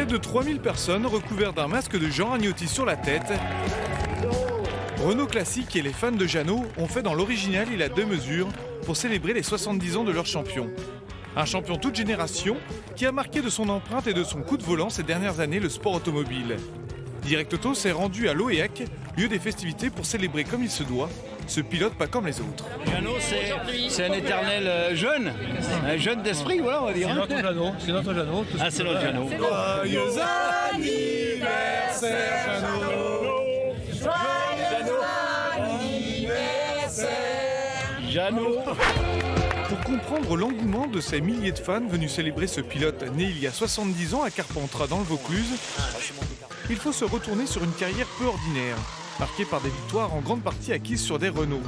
Près de 3000 personnes recouvertes d'un masque de Jean Ragnotti sur la tête. Renault Classique et les fans de Jeannot ont fait dans l'original il a 2 mesures pour célébrer les 70 ans de leur champion. Un champion toute génération qui a marqué de son empreinte et de son coup de volant ces dernières années le sport automobile. Direct Auto s'est rendu à Loéac, lieu des festivités pour célébrer comme il se doit ce pilote pas comme les autres. Jeannot, c'est un éternel jeune, un jeune d'esprit, voilà, on va dire. C'est notre Jeannot, c'est notre Jeannot. Ah, c'est notre Jeannot. Joyeux anniversaire Jeannot. Jeannot. Pour comprendre l'engouement de ces milliers de fans venus célébrer ce pilote né il y a 70 ans à Carpentras dans le Vaucluse, il faut se retourner sur une carrière peu ordinaire, marquée par des victoires en grande partie acquises sur des Renault.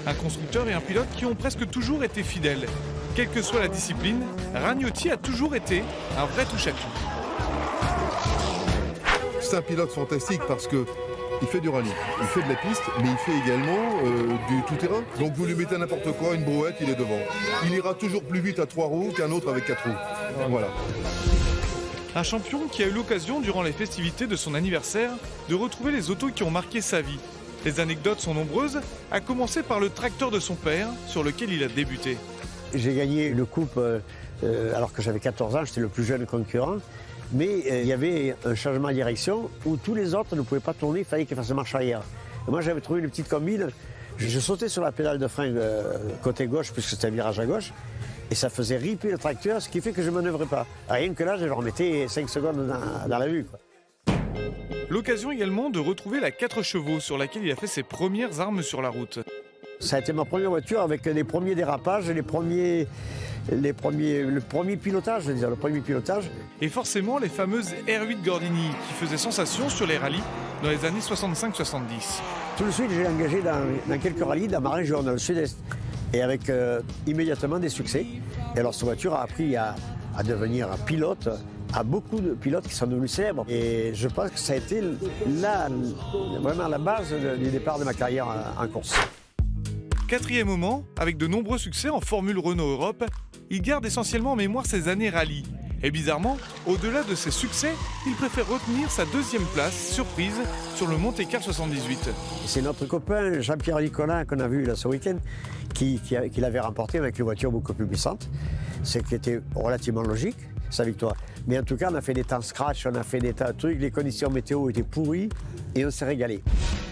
Un constructeur et un pilote qui ont presque toujours été fidèles. Quelle que soit la discipline, Ragnotti a toujours été un vrai touche-à-tout. C'est un pilote fantastique parce que il fait du rallye, il fait de la piste, mais il fait également du tout-terrain. Donc vous lui mettez n'importe quoi, une brouette, il est devant. Il ira toujours plus vite à 3 roues qu'un autre avec 4 roues. Voilà. Un champion qui a eu l'occasion, durant les festivités de son anniversaire, de retrouver les autos qui ont marqué sa vie. Les anecdotes sont nombreuses, à commencer par le tracteur de son père, sur lequel il a débuté. J'ai gagné le coupe alors que j'avais 14 ans, j'étais le plus jeune concurrent. Mais il y avait un changement de direction où tous les autres ne pouvaient pas tourner, il fallait qu'ils fassent marche arrière. Et moi j'avais trouvé une petite combine, je sautais sur la pédale de frein côté gauche puisque c'était un virage à gauche et ça faisait ripper le tracteur, ce qui fait que je ne manœuvrais pas. Rien que là, je leur mettais 5 secondes dans la vue, quoi. L'occasion également de retrouver la 4 chevaux sur laquelle il a fait ses premières armes sur la route. Ça a été ma première voiture avec les premiers dérapages, le premier pilotage, je veux dire, le premier pilotage. Et forcément les fameuses R8 Gordini qui faisaient sensation sur les rallyes dans les années 65-70. Tout de suite, j'ai engagé dans quelques rallyes dans ma région, dans le sud-est, et avec immédiatement des succès. Et alors cette voiture a appris à devenir pilote, à beaucoup de pilotes qui sont devenus célèbres. Et je pense que ça a été vraiment la base du départ de ma carrière en course. 4e moment, avec de nombreux succès en Formule Renault Europe, il garde essentiellement en mémoire ses années rallye. Et bizarrement, au-delà de ses succès, il préfère retenir sa 2e place, surprise, sur le Monte-Carlo 78. C'est notre copain Jean-Pierre Nicolas qu'on a vu là ce week-end qui l'avait remporté avec une voiture beaucoup plus puissante. C'est qui était relativement logique, sa victoire. Mais en tout cas, on a fait des temps scratch, on a fait des tas de trucs, les conditions météo étaient pourries et on s'est régalé.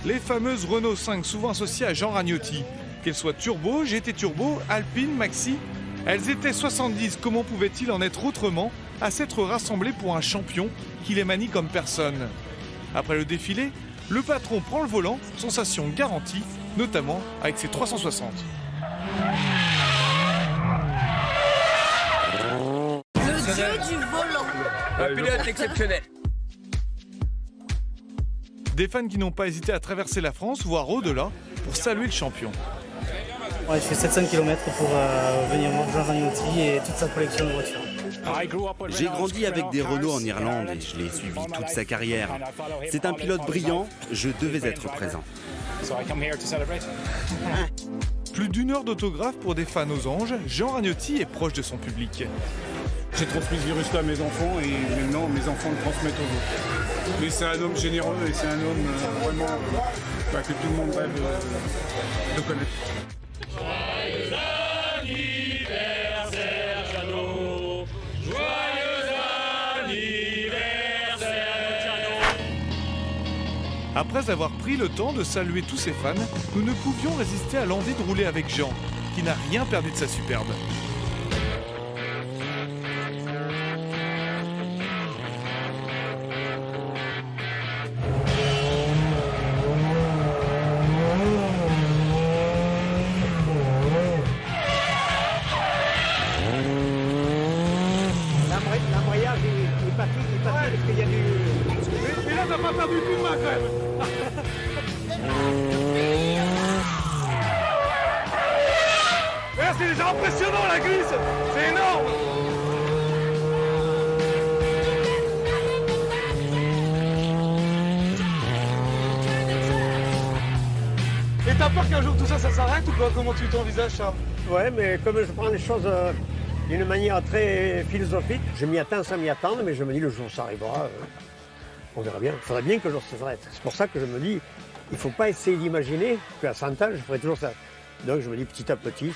Les fameuses Renault 5, souvent associées à Jean Ragnotti. Qu'elles soient turbo, GT turbo, Alpine, Maxi, elles étaient 70, comment pouvait-il en être autrement, à s'être rassemblés pour un champion qui les manie comme personne. Après le défilé, le patron prend le volant, sensation garantie, notamment avec ses 360. Le dieu du volant. Un pilote exceptionnel. Des fans qui n'ont pas hésité à traverser la France, voire au-delà, pour saluer le champion. Ouais, je fais 700 km pour venir voir Jean Ragnotti et toute sa collection de voitures. J'ai grandi avec des Renault en Irlande et je l'ai suivi toute sa carrière. C'est un pilote brillant, je devais être présent. Plus d'1 heure d'autographe pour des fans aux anges, Jean Ragnotti est proche de son public. J'ai transmis ce virus-là à mes enfants et maintenant mes enfants le transmettent aux autres. Mais c'est un homme généreux et c'est un homme vraiment que tout le monde rêve de connaître. Joyeux anniversaire Jeannot, joyeux anniversaire Jeannot. Après avoir pris le temps de saluer tous ses fans, nous ne pouvions résister à l'envie de rouler avec Jean, qui n'a rien perdu de sa superbe. L'embrayage est parti parce qu'il y a du... Mais là, t'as pas perdu plus de main quand même. C'est déjà impressionnant la glisse, c'est énorme. Et t'as peur qu'un jour tout ça s'arrête ou quoi? Comment tu t'envisages ça? Ouais, mais comme je prends les choses d'une manière très philosophique. Je m'y attends sans m'y attendre, mais je me dis le jour où ça arrivera, on verra bien. Il faudra bien que le jour s'arrête. C'est pour ça que je me dis, il ne faut pas essayer d'imaginer qu'à 100 ans, je ferai toujours ça. Donc je me dis petit à petit,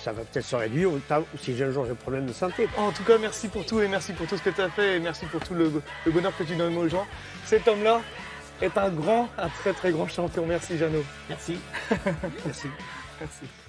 ça va peut-être se réduire au temps où si j'ai un jour des problèmes de santé. En tout cas, merci pour tout et merci pour tout ce que tu as fait et merci pour tout le bonheur que tu donnes aux gens. Cet homme-là est un très très grand champion. Merci Jeannot. Merci. Merci. Merci.